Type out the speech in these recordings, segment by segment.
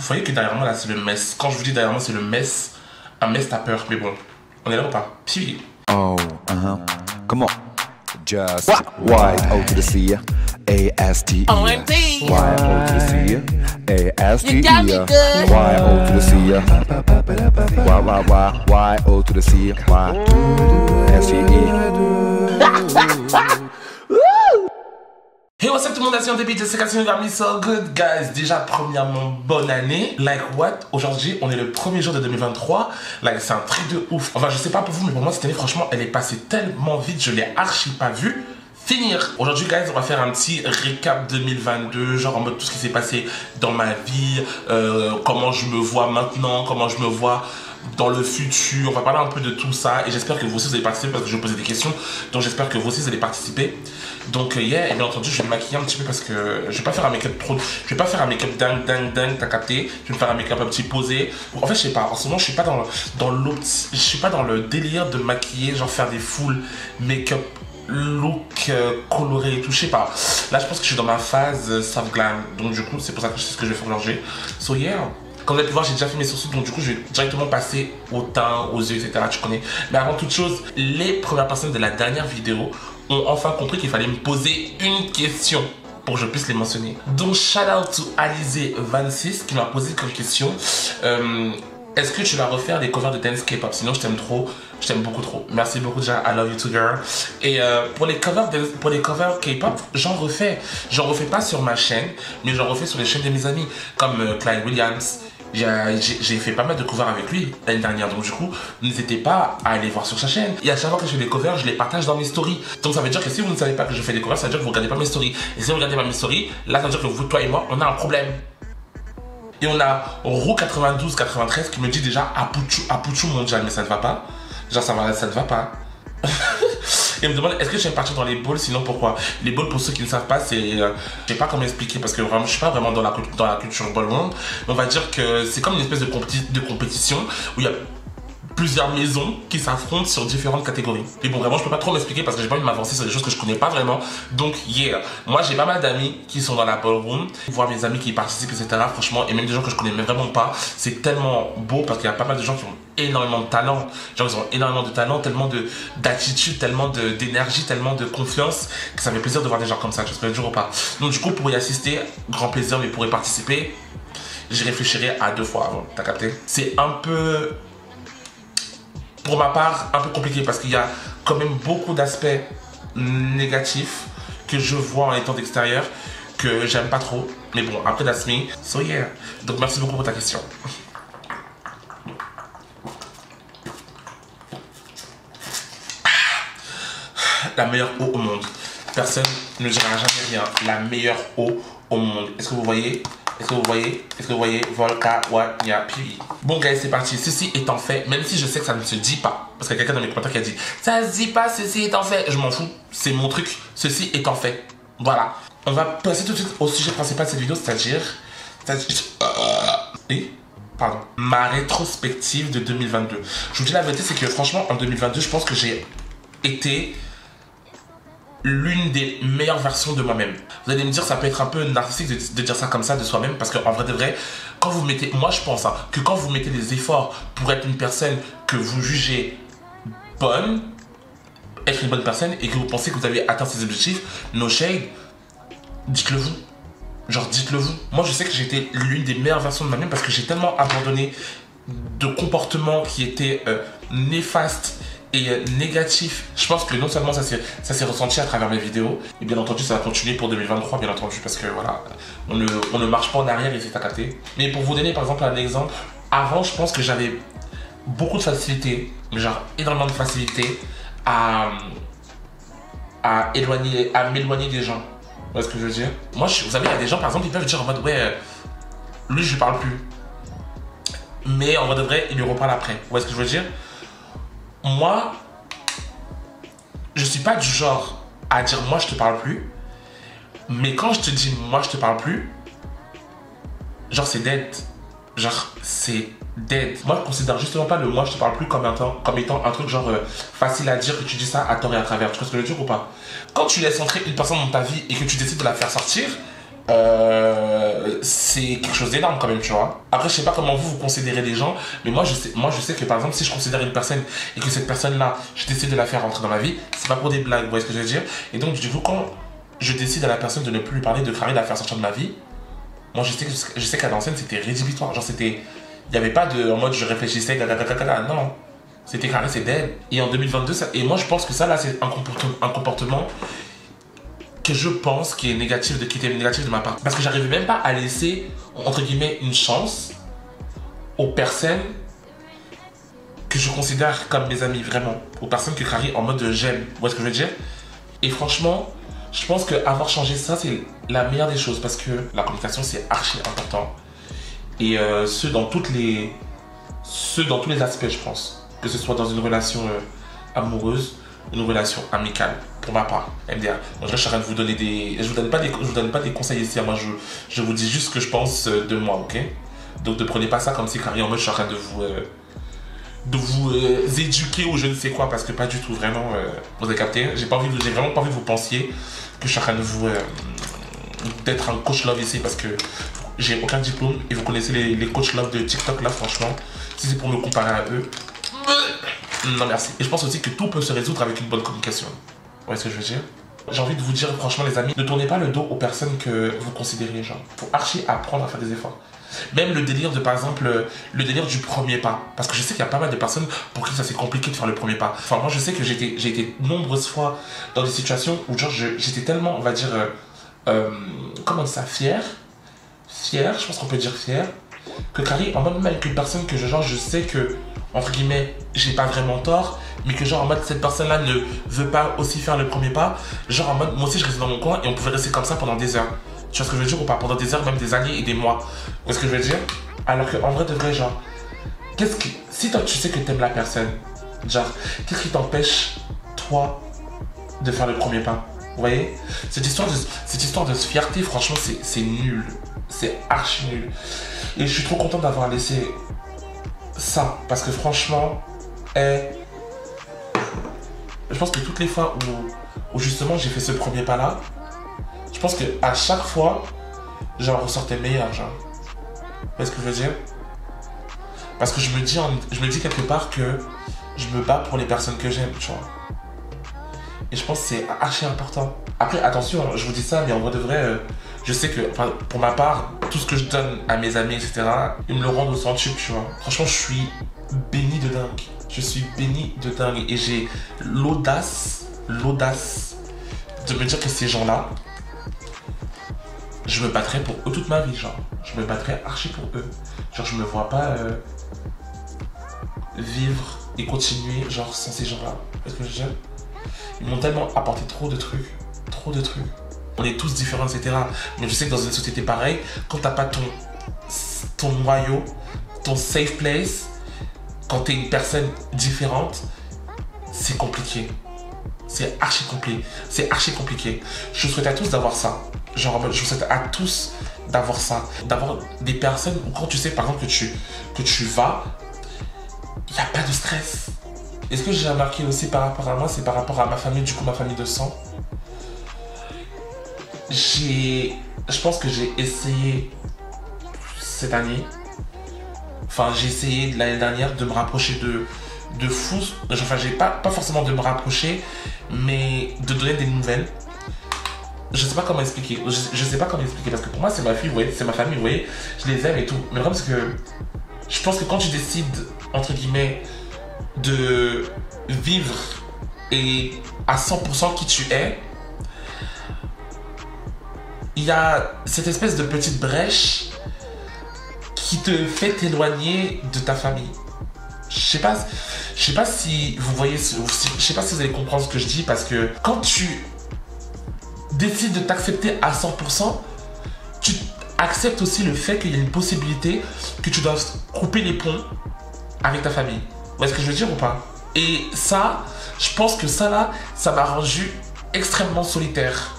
Vous voyez que derrière moi là c'est le mess. Quand je vous dis derrière moi c'est le mess, un mess t'as peur, mais bon, on est là ou pas? Puis. Oh, come on. Just Y-O to the C, A-S-T-E. OMG. Y-O to the C, A-S-T-E. You got me good. Y-O to the C, Y-O to the C, Y-S-T-E. Hey, what's up tout le monde, c'est un début de séquence vers me so good guys. Déjà premièrement bonne année. Like what? Aujourd'hui on est le premier jour de 2023. Like c'est un truc de ouf. Enfin je sais pas pour vous mais pour moi cette année franchement elle est passée tellement vite. Je l'ai archi pas vue finir. Aujourd'hui guys on va faire un petit récap 2022. Genre en mode tout ce qui s'est passé dans ma vie, comment je me vois maintenant, comment je me vois dans le futur. On va parler un peu de tout ça et j'espère que vous aussi vous allez participer parce que je vais poser des questions. Donc j'espère que vous aussi vous allez participer. Donc yeah, et bien entendu je vais me maquiller un petit peu parce que je vais pas faire un make-up trop. Je vais pas faire un make-up dingue, t'as capté. Je vais me faire un make-up un petit posé. En fait je sais pas, en ce moment je suis pas je suis pas dans le délire de maquiller, genre faire des full make-up look coloré et tout, je sais pas. Là je pense que je suis dans ma phase soft glam. Donc du coup c'est pour ça que je sais ce que je vais faire aujourd'hui. So yeah. Comme vous avez pu voir, j'ai déjà fait mes sourcils, donc du coup, je vais directement passer au teint, aux yeux, etc. Tu connais. Mais avant toute chose, les premières personnes de la dernière vidéo ont enfin compris qu'il fallait me poser une question pour que je puisse les mentionner. Donc, shout out to Alizé26 qui m'a posé comme question. Est-ce que tu vas refaire des covers de dance K-pop? Sinon, je t'aime trop, je t'aime beaucoup trop. Merci beaucoup déjà, I love you too girl. Et pour les covers K-pop, j'en refais. J'en refais pas sur ma chaîne, mais j'en refais sur les chaînes de mes amis, comme Clyde Williams. J'ai fait pas mal de covers avec lui l'année dernière, donc du coup n'hésitez pas à aller voir sur sa chaîne. Et à chaque fois que je fais des covers, je les partage dans mes stories. Donc ça veut dire que si vous ne savez pas que je fais des covers, ça veut dire que vous regardez pas mes stories. Et si vous regardez pas mes stories, là ça veut dire que vous, toi et moi, on a un problème. Et on a Roux9293 qui me dit déjà Apuchu mondial, mais ça ne va pas. Genre ça ne va pas. Et me demande est-ce que je vais partir dans les balls, sinon pourquoi? Les balls, pour ceux qui ne savent pas, c'est je sais pas comment expliquer parce que vraiment je suis pas vraiment dans la culture ballroom. On va dire que c'est comme une espèce de compétition où il y a plusieurs maisons qui s'affrontent sur différentes catégories. Et bon, vraiment, je peux pas trop m'expliquer parce que j'ai pas envie de m'avancer sur des choses que je connais pas vraiment. Donc, yeah. Moi, j'ai pas mal d'amis qui sont dans la ballroom. Voir mes amis qui y participent, etc. Franchement, et même des gens que je connais vraiment pas. C'est tellement beau parce qu'il y a pas mal de gens qui ont énormément de talent. Genre, ils ont énormément de talent, tellement d'attitude, tellement d'énergie, tellement de confiance que ça fait plaisir de voir des gens comme ça. Je sais pas le jour ou pas. Donc, du coup, pour y assister, grand plaisir, mais pour y participer, j'y réfléchirai à 2 fois avant. T'as capté? C'est un peu, pour ma part, un peu compliqué parce qu'il y a quand même beaucoup d'aspects négatifs que je vois en étant d'extérieur que j'aime pas trop. Mais bon, après that's me. So yeah. Donc merci beaucoup pour ta question. La meilleure eau au monde. Personne ne dira jamais rien. La meilleure eau au monde. Est-ce que vous voyez? Est-ce que vous voyez? Est-ce que vous voyez? Volca, Wanya, puis. Bon, guys, c'est parti. Ceci étant fait, même si je sais que ça ne se dit pas, parce qu'il y a quelqu'un dans mes commentaires qui a dit ça se dit pas, ceci étant fait. Je m'en fous. C'est mon truc. Ceci étant fait. Voilà. On va passer tout de suite au sujet principal de cette vidéo, c'est-à-dire. Pardon. Ma rétrospective de 2022. Je vous dis la vérité, c'est que franchement, en 2022, je pense que j'ai été l'une des meilleures versions de moi-même. Vous allez me dire, ça peut être un peu narcissique de dire ça comme ça de soi-même, parce qu'en vrai de vrai, quand vous mettez, moi je pense que quand vous mettez des efforts pour être une personne que vous jugez bonne, être une bonne personne, et que vous pensez que vous avez atteint ses objectifs, no shade, dites-le vous. Genre dites-le vous. Moi je sais que j'ai été l'une des meilleures versions de moi-même parce que j'ai tellement abandonné de comportements qui étaient néfastes et négatif. Je pense que non seulement ça s'est ressenti à travers mes vidéos, et bien entendu ça va continuer pour 2023 bien entendu parce que voilà, on ne marche pas en arrière et c'est à capter. Mais pour vous donner par exemple un exemple, avant je pense que j'avais beaucoup de facilité, mais genre énormément de facilité à m'éloigner des gens. Vous voyez ce que je veux dire? Moi vous savez, il y a des gens par exemple ils peuvent dire en mode ouais, lui je lui parle plus, mais en vrai de vrai il lui reparle après. Vous voyez ce que je veux dire? Moi, je suis pas du genre à dire moi je te parle plus, mais quand je te dis moi je te parle plus, genre c'est dead. Genre c'est dead. Moi je considère justement pas le moi je te parle plus comme étant un truc genre facile à dire, que tu dis ça à tort et à travers. Tu vois ce que je veux dire ou pas? Quand tu laisses entrer une personne dans ta vie et que tu décides de la faire sortir, c'est quelque chose d'énorme quand même, tu vois. Après, je sais pas comment vous considérez les gens, mais moi je sais que par exemple, si je considère une personne et que cette personne-là, je décide de la faire rentrer dans ma vie, c'est pas pour des blagues, vous voyez ce que je veux dire? Et donc, du coup, quand je décide à la personne de ne plus lui parler, de carrément la faire sortir de ma vie, moi je sais qu'à l'ancienne, c'était rédhibitoire. Genre, c'était. Il n'y avait pas de. En mode, je réfléchissais, non. C'était carré, c'est dead. Et en 2022, ça, et moi je pense que ça, là, c'est un comportement que je pense qui est négatif, qui était négatif de ma part. Parce que j'arrivais même pas à laisser, entre guillemets, une chance aux personnes que je considère comme mes amis, vraiment. Aux personnes que Carrie en mode j'aime. Vous voyez ce que je veux dire? Et franchement, je pense qu'avoir changé ça, c'est la meilleure des choses. Parce que la communication, c'est archi important. Et ce, dans tous les aspects, je pense. Que ce soit dans une relation amoureuse, une relation amicale, pour ma part, MDR. Donc là, je suis en train de vous donner des... Je vous donne pas des conseils ici, moi je vous dis juste ce que je pense de moi, ok? Donc ne prenez pas ça comme si Carrie en mode je suis en train de vous éduquer ou je ne sais quoi, parce que pas du tout, vraiment, vous avez capté? J'ai vraiment pas envie que vous pensiez que je suis en train de vous... d'être un coach love ici, parce que j'ai aucun diplôme, et vous connaissez les coachs love de TikTok là, franchement, si c'est pour me comparer à eux, non merci. Et je pense aussi que tout peut se résoudre avec une bonne communication. Vous voyez ce que je veux dire? J'ai envie de vous dire, franchement les amis, ne tournez pas le dos aux personnes que vous considérez, genre. Faut archi apprendre à faire des efforts. Même le délire de, par exemple, le délire du premier pas. Parce que je sais qu'il y a pas mal de personnes pour qui ça c'est compliqué de faire le premier pas. Enfin, moi je sais que j'ai été nombreuses fois dans des situations où genre j'étais tellement, on va dire, comment on dit ça, fier, je pense qu'on peut dire fier, que Carrie, en même avec une personne que je sais que, entre guillemets, j'ai pas vraiment tort, mais que genre en mode cette personne-là ne veut pas aussi faire le premier pas, genre en mode moi aussi je restais dans mon coin et on pouvait rester comme ça pendant des heures. Tu vois ce que je veux dire ou pas? Pendant des heures, même des années et des mois. Tu vois ce que je veux dire? Alors qu'en vrai de vrai, genre, si toi tu sais que t'aimes la personne, genre, qu'est-ce qui t'empêche, toi, de faire le premier pas? Vous voyez? Cette histoire de fierté, franchement, c'est nul. C'est archi nul. Et je suis trop content d'avoir laissé ça. Parce que franchement, je pense que toutes les fois où justement j'ai fait ce premier pas là, je pense qu'à chaque fois, j'en ressortais meilleur, genre. Vous voyez ce que je veux dire? Parce que je me dis quelque part que je me bats pour les personnes que j'aime, tu vois. Et je pense que c'est archi important. Après, attention, je vous dis ça, mais en vrai de vrai, je sais que, pour ma part, tout ce que je donne à mes amis, etc., ils me le rendent au centuple, tu vois. Franchement, je suis béni de dingue. Je suis béni de dingue. Et j'ai l'audace de me dire que ces gens-là, je me battrai pour eux toute ma vie, genre. Je me battrai archi pour eux. Genre, je me vois pas vivre et continuer, genre, sans ces gens-là. Est-ce que je veux dire? Ils m'ont tellement apporté trop de trucs. On est tous différents, etc. Mais je sais que dans une société pareille, quand t'as pas ton noyau, ton safe place, quand t'es une personne différente, c'est compliqué. C'est archi compliqué. Je vous souhaite à tous d'avoir ça. Genre, je vous souhaite à tous d'avoir ça. D'avoir des personnes où quand tu sais, par exemple, que tu vas, il n'y a pas de stress. Et ce que j'ai remarqué aussi par rapport à moi, c'est par rapport à ma famille, du coup, ma famille de sang. Je pense que j'ai essayé cette année, j'ai essayé l'année dernière de me rapprocher de fous, enfin j'ai pas forcément de me rapprocher, mais de donner des nouvelles. Je sais pas comment expliquer, parce que pour moi c'est ma fille, vous voyez, c'est ma famille, vous voyez, je les aime et tout. Mais le problème c'est que je pense que quand tu décides, entre guillemets, de vivre et à 100% qui tu es, il y a cette espèce de petite brèche qui te fait t'éloigner de ta famille. Je sais pas si vous voyez, je sais pas si vous allez comprendre ce que je dis, parce que quand tu décides de t'accepter à 100%, tu acceptes aussi le fait qu'il y a une possibilité que tu dois couper les ponts avec ta famille. Vous voyez ce que je veux dire ou pas? Et ça, je pense que ça là, ça m'a rendu extrêmement solitaire.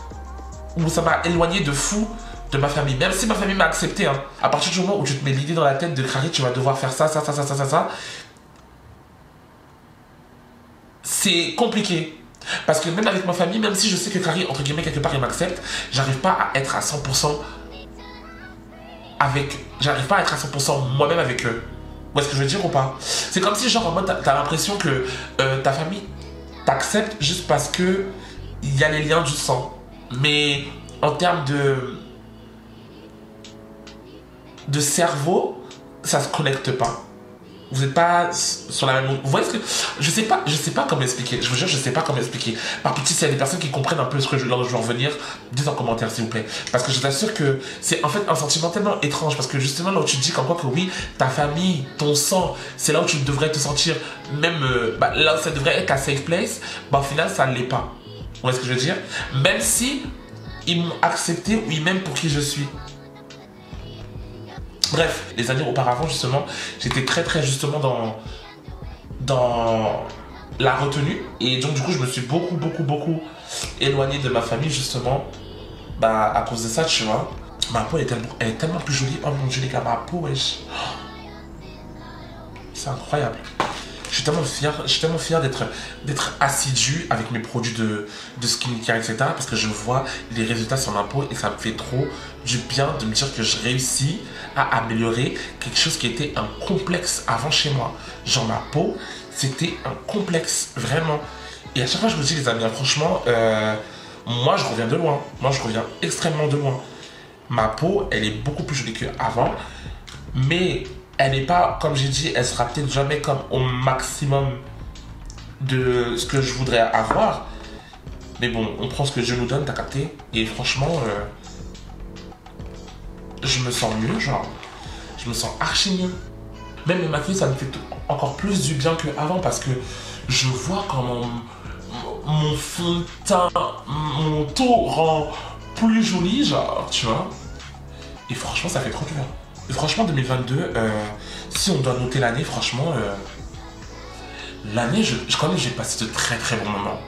Ou ça m'a éloigné de fou de ma famille. Même si ma famille m'a accepté, hein. À partir du moment où tu te mets l'idée dans la tête de Carrie, tu vas devoir faire ça, c'est compliqué. Parce que même avec ma famille, même si je sais que Carrie, entre guillemets, quelque part, il m'accepte, j'arrive pas à être à 100% avec... J'arrive pas à être à 100% moi-même avec eux. Vous voyez ce que je veux dire ou pas? C'est comme si, genre, en mode, t'as l'impression que ta famille t'accepte juste parce que il y a les liens du sang. Mais en termes de cerveau, ça se connecte pas. Vous n'êtes pas sur la même... Vous voyez ce que... Je sais pas comment expliquer. Je vous jure, je sais pas comment expliquer. Par pitié, s'il y a des personnes qui comprennent un peu ce que je veux en venir, dites en commentaire, s'il vous plaît. Parce que je t'assure que c'est en fait un sentiment tellement étrange. Parce que justement, là où tu te dis comme quoi que oui, ta famille, ton sang, c'est là où tu devrais te sentir, même là où ça devrait être ta safe place, au final, ça ne l'est pas. Vous voyez ce que je veux dire? Même si ils m'ont accepté ou ils m'aiment pour qui je suis. Bref, les années auparavant, justement, j'étais très justement dans la retenue. Et donc, du coup, je me suis beaucoup éloigné de ma famille, justement, à cause de ça, tu vois. Ma peau, elle est tellement plus jolie. Oh mon Dieu, les gars, ma peau, wesh. C'est incroyable. Je suis tellement fier d'être assidu avec mes produits de skincare, etc. Parce que je vois les résultats sur ma peau et ça me fait trop du bien de me dire que je réussis à améliorer quelque chose qui était un complexe avant chez moi. Genre ma peau, c'était un complexe, vraiment. Et à chaque fois, je me dis, les amis, franchement, moi, je reviens de loin. Moi, je reviens extrêmement de loin. Ma peau, elle est beaucoup plus jolie qu'avant. Mais... elle n'est pas, comme j'ai dit, elle sera peut-être jamais comme au maximum de ce que je voudrais avoir. Mais bon, on prend ce que Dieu nous donne, t'as capté? Et franchement, je me sens mieux, genre. Je me sens archi mieux. Même me maquiller, ça me fait encore plus du bien qu'avant parce que je vois quand mon fond de teint, mon tout rend plus joli, genre, tu vois. Et franchement, ça fait trop du bien. Franchement, 2022, si on doit noter l'année, franchement, l'année, quand même, j'ai passé de très bons moments.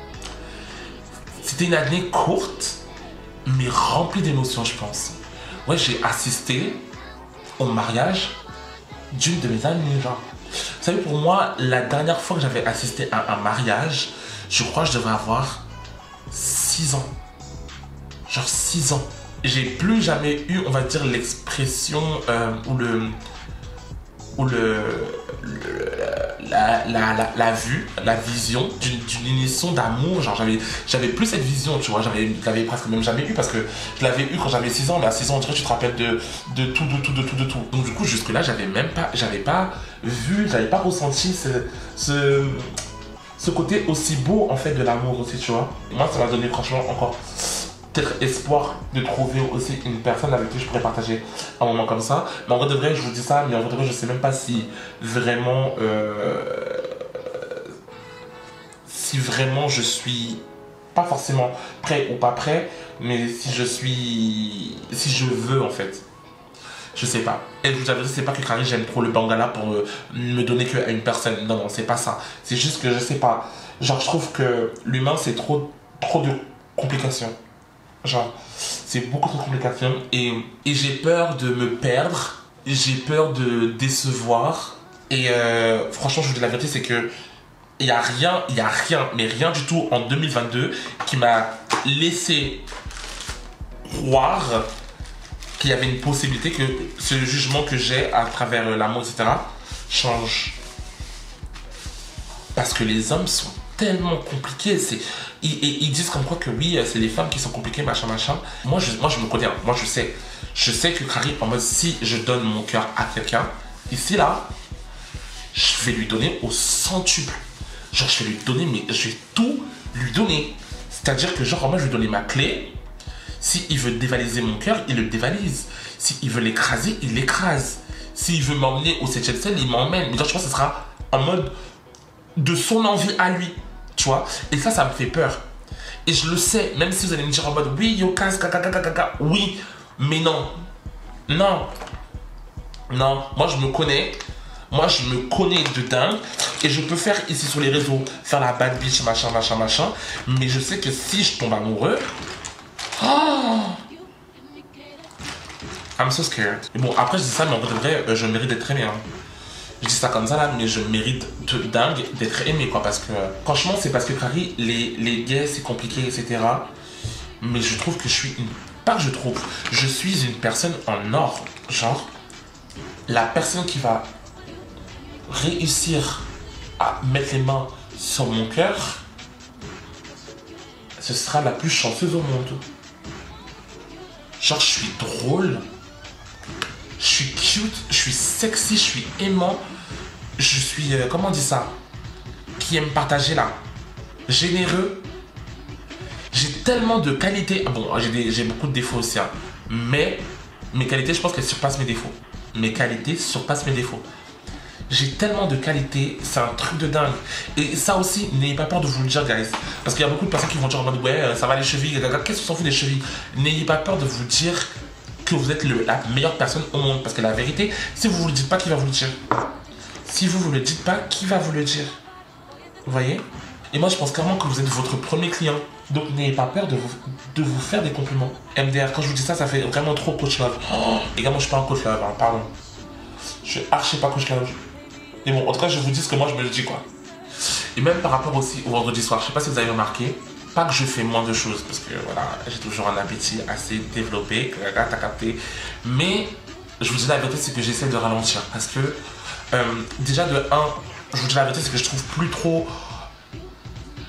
C'était une année courte, mais remplie d'émotions, je pense. Ouais, j'ai assisté au mariage d'une de mes amies, genre. Vous savez, pour moi, la dernière fois que j'avais assisté à un mariage, je crois que je devais avoir 6 ans. Genre 6 ans. J'ai plus jamais eu, on va dire, l'expression la vue, la vision d'une unisson d'amour. Genre j'avais plus cette vision, tu vois, je l'avais presque même jamais eu parce que je l'avais eu quand j'avais 6 ans, mais à 6 ans on dirait que tu te rappelles de tout. Donc du coup jusque là j'avais pas vu, j'avais pas ressenti ce côté aussi beau en fait de l'amour aussi, tu vois. Moi ça m'a donné franchement encore peut-être espoir de trouver aussi une personne avec qui je pourrais partager un moment comme ça. Mais en vrai de vrai, je vous dis ça, mais en vrai de vrai, je sais même pas si vraiment je suis pas forcément prêt ou pas prêt, mais si je veux en fait. Je sais pas. Et je vous avoue, c'est pas que Carrie j'aime trop le Bangala pour me donner qu'à une personne. Non, c'est pas ça. C'est juste que je sais pas. Genre, je trouve que l'humain, c'est trop de complications. Genre, c'est beaucoup trop de complications. Et j'ai peur de me perdre. J'ai peur de décevoir. Et franchement, je vous dis la vérité, c'est que il y a rien, mais rien du tout en 2022 qui m'a laissé croire qu'il y avait une possibilité que ce jugement que j'ai à travers l'amour, etc., change. Parce que les hommes sont tellement compliqués. Ils disent comme quoi que oui, c'est les femmes qui sont compliquées, machin. Moi, je me connais. Moi, je sais que Carrie, en mode, si je donne mon cœur à quelqu'un, ici, là, je vais lui donner au centuple. Genre, je vais lui donner, mais je vais tout lui donner. C'est-à-dire que, genre, moi, je vais lui donner ma clé. S'il veut dévaliser mon cœur, il le dévalise. S'il veut l'écraser, il l'écrase. S'il veut m'emmener au 7e ciel, il m'emmène. Mais genre, je pense que ce sera en mode de son envie à lui. Tu vois? Et ça me fait peur. Et je le sais, même si vous allez me dire en mode oui, yo, casse, caca, oui, mais non. Non. Moi, je me connais. Moi, je me connais de dingue. Et je peux faire ici sur les réseaux, faire la bad bitch, machin. Mais je sais que si je tombe amoureux, oh, I'm so scared. Et bon, après, je dis ça, mais en vrai, je mérite d'être aimé. Hein. Je dis ça comme ça là, mais je mérite de dingue d'être aimé quoi. Parce que franchement, c'est parce que Carrie, les gays c'est compliqué, etc. Mais je trouve que je suis une. Pas que je trouve, je suis une personne en or. Genre, la personne qui va réussir à mettre les mains sur mon cœur, ce sera la plus chanceuse au monde. Genre, je suis drôle, je suis cute, je suis sexy, je suis aimant, je suis, comment on dit ça, qui aime partager là, généreux. J'ai tellement de qualités. Ah bon, j'ai beaucoup de défauts aussi, hein. Mais mes qualités, je pense qu'elles surpassent mes défauts. Mes qualités surpassent mes défauts. J'ai tellement de qualités, c'est un truc de dingue. Et ça aussi, n'ayez pas peur de vous le dire, guys. Parce qu'il y a beaucoup de personnes qui vont dire en mode ouais, ça va les chevilles, qu'est-ce qu'on s'en fout des chevilles. N'ayez pas peur de vous dire que vous êtes la meilleure personne au monde. Parce que la vérité, si vous ne vous le dites pas, qui va vous le dire? Si vous ne vous le dites pas, qui va vous le dire? Vous voyez? Et moi, je pense clairement que vous êtes votre premier client. Donc, n'ayez pas peur de vous faire des compliments. MDR, quand je vous dis ça, ça fait vraiment trop coach love. Oh, les gars, moi, je suis pas un coach love, hein, pardon. Je suis archi pas coach love. Mais bon, en tout cas, je vous dis ce que moi, je me le dis, quoi. Et même par rapport aussi au vendredi soir, je sais pas si vous avez remarqué, pas que je fais moins de choses, parce que voilà, j'ai toujours un appétit assez développé, t'as capté. Mais, je vous dis la vérité, c'est que j'essaie de ralentir. Parce que, déjà, de 1, je vous dis la vérité, c'est que je trouve plus trop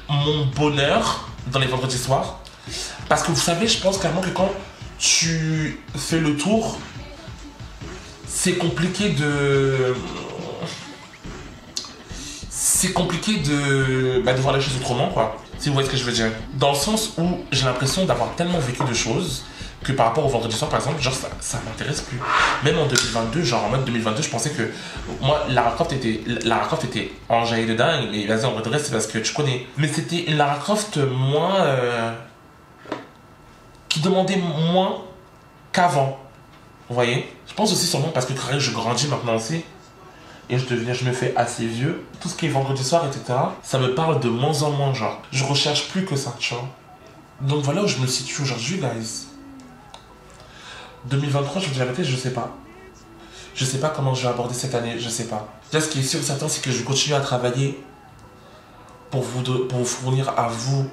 mon bonheur dans les vendredis soirs. Parce que vous savez, je pense clairement que quand tu fais le tour, c'est compliqué de... C'est compliqué de voir les choses autrement, quoi. Si vous voyez ce que je veux dire. Dans le sens où j'ai l'impression d'avoir tellement vécu de choses que par rapport au vendredi soir, par exemple, genre ça m'intéresse plus. Même en 2022, genre en mode 2022, je pensais que moi, Lara Croft était enjaillée de dingue, mais vas-y, en vrai, c'est parce que tu connais. Mais c'était une Lara Croft moins... qui demandait moins qu'avant. Vous voyez? Je pense aussi sûrement parce que je grandis maintenant aussi. Et je me fais assez vieux. Tout ce qui est vendredi soir, etc., ça me parle de moins en moins, genre. Je recherche plus que ça, tu vois. Donc voilà où je me situe aujourd'hui, guys. 2023, je vous dis la vérité, je sais pas. Je sais pas comment je vais aborder cette année, je sais pas. Déjà, ce qui est sûr et certain, c'est que je vais continuer à travailler pour vous fournir à vous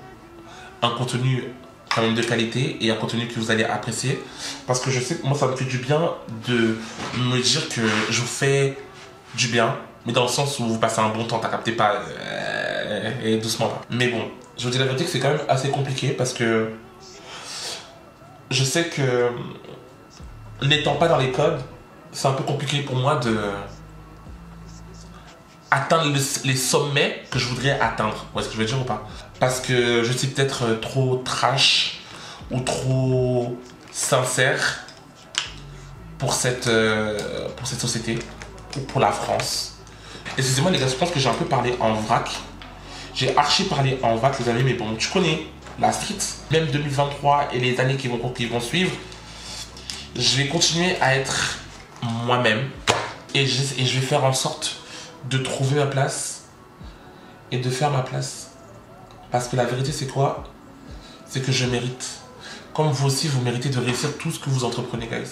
un contenu quand même de qualité et un contenu que vous allez apprécier. Parce que je sais que moi, ça me fait du bien de me dire que je vous fais du bien, mais dans le sens où vous passez un bon temps, t'as capté pas et doucement là. Mais bon, je vous dis la vérité que c'est quand même assez compliqué parce que je sais que n'étant pas dans les codes, c'est un peu compliqué pour moi de atteindre les sommets que je voudrais atteindre. Vous voyez ce que je veux dire ou pas? Parce que je suis peut-être trop trash ou trop sincère pour cette société ou pour la France. Excusez-moi les gars, je pense que j'ai un peu parlé en vrac. J'ai archi parlé en vrac les amis, mais bon, tu connais la street. Même 2023 et les années qui vont suivre, je vais continuer à être moi-même et je vais faire en sorte de trouver ma place et de faire ma place. Parce que la vérité c'est quoi? C'est que je mérite. Comme vous aussi, vous méritez de réussir tout ce que vous entreprenez, guys.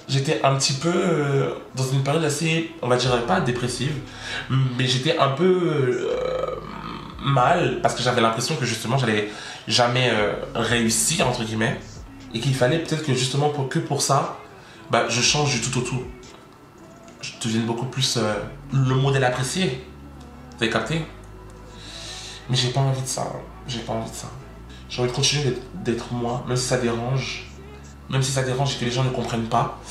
J'étais un petit peu dans une période assez, on va dire pas dépressive, mais j'étais un peu mal parce que j'avais l'impression que justement j'allais jamais réussir entre guillemets et qu'il fallait peut-être que justement pour ça, je change du tout au tout. Je devienne beaucoup plus le modèle apprécié. Vous avez capté? Mais j'ai pas envie de ça. J'ai pas envie de ça. J'ai envie de continuer d'être moi, même si ça dérange. Même si ça dérange et que les gens ne comprennent pas,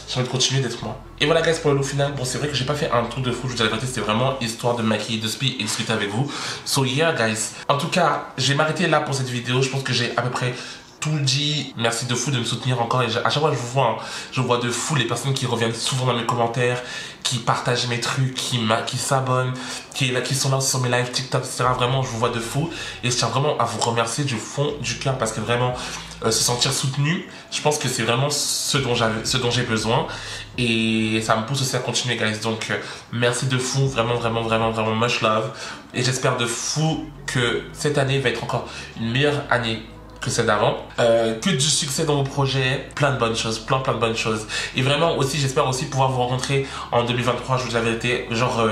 j'ai envie de continuer d'être moi. Et voilà guys, pour le lot final, bon c'est vrai que j'ai pas fait un truc de fou, je vous dis la vérité, c'était vraiment histoire de maquiller, de speed et discuter avec vous. So yeah guys, en tout cas, je vais m'arrêter là pour cette vidéo, je pense que j'ai à peu près tout dit. Merci de fou de me soutenir encore et à chaque fois je vous vois, je vois de fou les personnes qui reviennent souvent dans mes commentaires, qui partagent mes trucs, qui s'abonnent, qui sont là aussi sur mes lives TikTok, etc. Vraiment, je vous vois de fou et je tiens vraiment à vous remercier du fond du cœur parce que vraiment, se sentir soutenu, je pense que c'est vraiment ce dont j'ai besoin et ça me pousse aussi à continuer guys. Donc merci de fou, vraiment much love et j'espère de fou que cette année va être encore une meilleure année que celle d'avant. Que du succès dans vos projets, plein de bonnes choses, plein de bonnes choses. Et vraiment aussi, j'espère aussi pouvoir vous rencontrer en 2023, je vous dis la vérité, genre...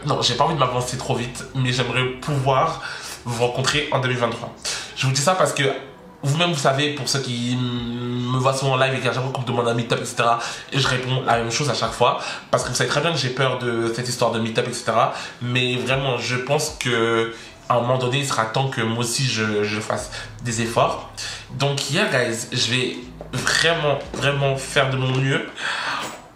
non, j'ai pas envie de m'avancer trop vite, mais j'aimerais pouvoir vous rencontrer en 2023. Je vous dis ça parce que vous-même, vous savez, pour ceux qui me voient souvent en live et qu'à chaque fois qu'on me demande un meet-up, etc., et je réponds la même chose à chaque fois, parce que vous savez très bien que j'ai peur de cette histoire de meet-up, etc., mais vraiment, je pense que à un moment donné, il sera temps que moi aussi, je fasse des efforts. Donc, yeah, guys, je vais vraiment faire de mon mieux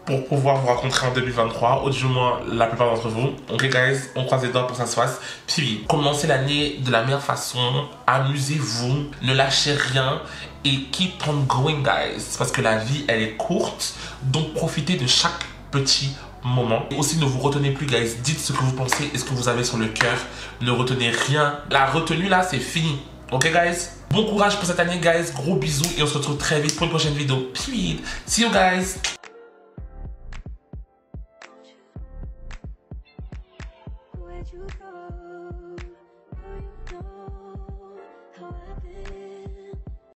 pour pouvoir vous rencontrer en 2023, ou du moins la plupart d'entre vous. Ok guys, on croise les doigts pour que ça se fasse. Puis, commencez l'année de la meilleure façon, amusez-vous, ne lâchez rien et keep on going guys. Parce que la vie, elle est courte, donc profitez de chaque petit moment. Et aussi, ne vous retenez plus guys, dites ce que vous pensez et ce que vous avez sur le cœur. Ne retenez rien. La retenue là, c'est fini. Ok guys? Bon courage pour cette année guys, gros bisous et on se retrouve très vite pour une prochaine vidéo. Puis, see you guys!